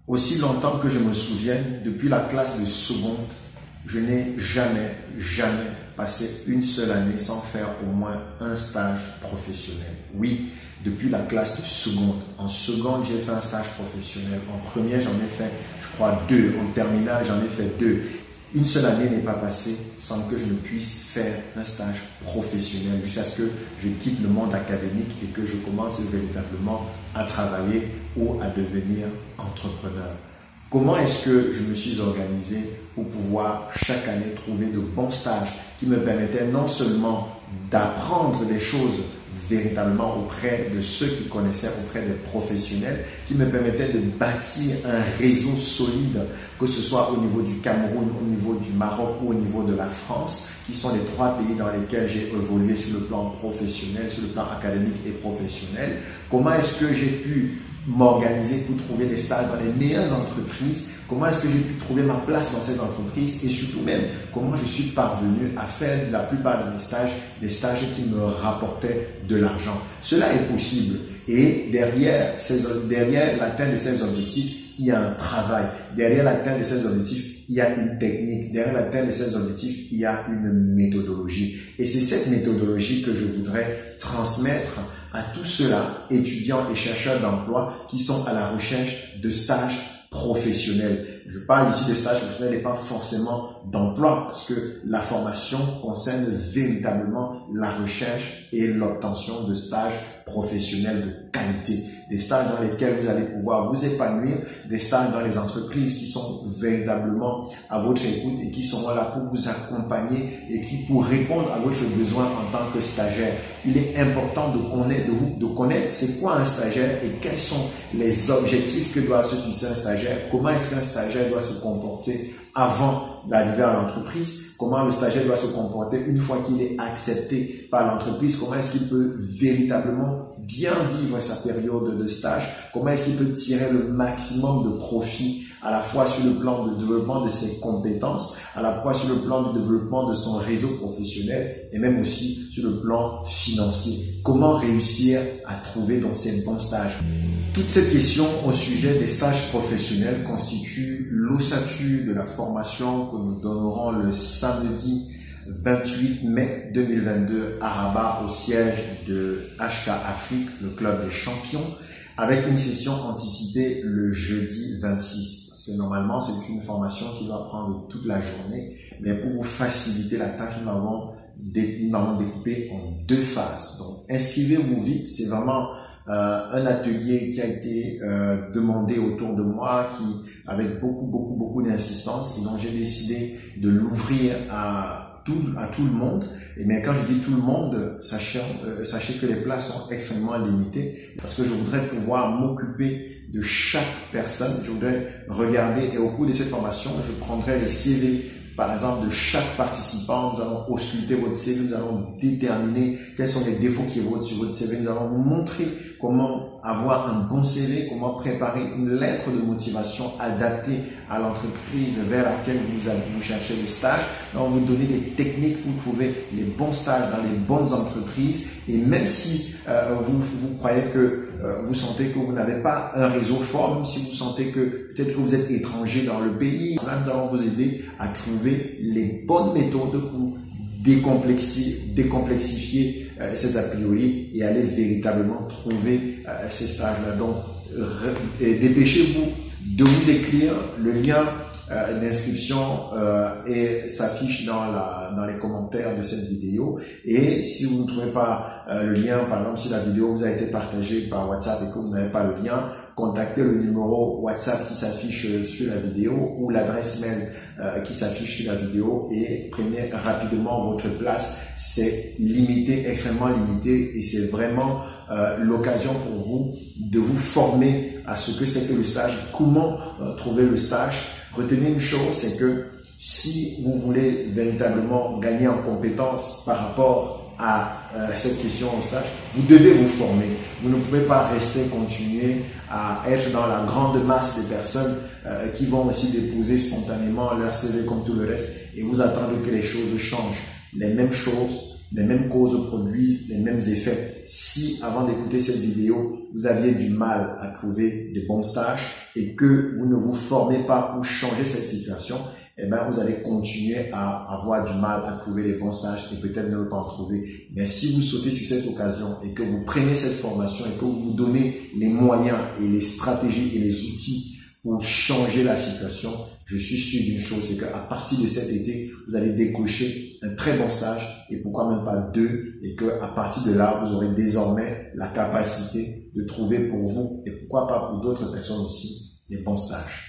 Aussi longtemps que je me souvienne, depuis la classe de seconde, je n'ai jamais passé une seule année sans faire au moins un stage professionnel. Oui, depuis la classe de seconde. En seconde, j'ai fait un stage professionnel. En première, j'en ai fait, je crois, 2. En terminale, j'en ai fait 2. Une seule année n'est pas passée sans que je ne puisse faire un stage professionnel jusqu'à ce que je quitte le monde académique et que je commence véritablement à travailler ou à devenir entrepreneur. Comment est-ce que je me suis organisé pour pouvoir chaque année trouver de bons stages qui me permettaient non seulement d'apprendre des choses véritablement auprès de ceux qui connaissaient, auprès des professionnels, qui me permettaient de bâtir un réseau solide, que ce soit au niveau du Cameroun, au niveau du Maroc ou au niveau de la France, qui sont les 3 pays dans lesquels j'ai évolué sur le plan professionnel, sur le plan académique et professionnel. Comment est-ce que j'ai pu m'organiser pour trouver des stages dans les meilleures entreprises? Comment est-ce que j'ai pu trouver ma place dans ces entreprises? Et surtout même, comment je suis parvenu à faire la plupart de mes stages, des stages qui me rapportaient de l'argent. Cela est possible. Et derrière l'atteinte de ces objectifs, il y a un travail. Derrière l'atteinte de ces objectifs, il y a une technique. Derrière l'atteinte de ces objectifs, il y a une méthodologie. Et c'est cette méthodologie que je voudrais transmettre à tous ceux-là, étudiants et chercheurs d'emploi, qui sont à la recherche de stages professionnels. Je parle ici de stages professionnels et pas forcément d'emploi, parce que la formation concerne véritablement la recherche et l'obtention de stages professionnels de qualité. Des stages dans lesquels vous allez pouvoir vous épanouir, des stages dans les entreprises qui sont véritablement à votre écoute et qui sont là pour vous accompagner et qui pour répondre à votre besoin en tant que stagiaire. Il est important de connaître c'est quoi un stagiaire et quels sont les objectifs que doit se fixer un stagiaire, comment est-ce qu'un stagiaire doit se comporter avant d'arriver à l'entreprise, comment le stagiaire doit se comporter une fois qu'il est accepté par l'entreprise, comment est-ce qu'il peut véritablement bien vivre sa période de stage, comment est-ce qu'il peut tirer le maximum de profit à la fois sur le plan de développement de ses compétences, à la fois sur le plan de développement de son réseau professionnel et même aussi sur le plan financier. Comment réussir à trouver dans ces bons stages? Toutes ces questions au sujet des stages professionnels constituent l'ossature de la formation que nous donnerons le samedi 28 mai 2022 à Rabat au siège de HK Afrique, le club des champions, avec une session anticipée le jeudi 26. Parce que normalement, c'est une formation qui doit prendre toute la journée, mais pour vous faciliter la tâche, nous l'avons découpé en 2 phases. Donc, inscrivez-vous vite, c'est vraiment un atelier qui a été demandé autour de moi, avec beaucoup d'insistance, et donc j'ai décidé de l'ouvrir à tout le monde. Mais quand je dis tout le monde, sachez que les places sont extrêmement limitées parce que je voudrais pouvoir m'occuper de chaque personne. Je voudrais regarder et au cours de cette formation, je prendrai les CV par exemple de chaque participant. Nous allons ausculter votre CV, nous allons déterminer quels sont les défauts qui évoluent sur votre CV. Nous allons vous montrer comment avoir un bon CV, comment préparer une lettre de motivation adaptée à l'entreprise vers laquelle vous cherchez le stage. Nous allons vous donner des techniques pour trouver les bons stages dans les bonnes entreprises. Et même si vous croyez que vous sentez que vous n'avez pas un réseau fort, même si vous sentez que peut-être que vous êtes étranger dans le pays, là, nous allons vous aider à trouver les bonnes méthodes pour décomplexifier ces a priori et aller véritablement trouver ces stages-là. Donc, dépêchez-vous de vous écrire. Le lien d'inscription s'affiche dans les commentaires de cette vidéo. Et si vous ne trouvez pas le lien, par exemple, si la vidéo vous a été partagée par WhatsApp et que vous n'avez pas le lien, contactez le numéro WhatsApp qui s'affiche sur la vidéo ou l'adresse mail qui s'affiche sur la vidéo et prenez rapidement votre place. C'est limité, extrêmement limité, et c'est vraiment l'occasion pour vous de vous former à ce que c'est que le stage, comment trouver le stage. Retenez une chose, c'est que si vous voulez véritablement gagner en compétences par rapport à cette question au stage, vous devez vous former. Vous ne pouvez pas continuer à être dans la grande masse des personnes qui vont aussi déposer spontanément leur CV comme tout le reste et vous attendre que les choses changent. Les mêmes choses, les mêmes causes produisent les mêmes effets. si avant d'écouter cette vidéo, vous aviez du mal à trouver de bons stages et que vous ne vous formez pas pour changer cette situation, eh ben, vous allez continuer à avoir du mal à trouver les bons stages et peut-être ne pas en trouver. Mais si vous sautez sur cette occasion et que vous prenez cette formation et que vous vous donnez les moyens et les stratégies et les outils pour changer la situation, je suis sûr d'une chose, c'est qu'à partir de cet été, vous allez décocher un très bon stage et pourquoi même pas 2 et qu'à partir de là, vous aurez désormais la capacité de trouver pour vous et pourquoi pas pour d'autres personnes aussi des bons stages.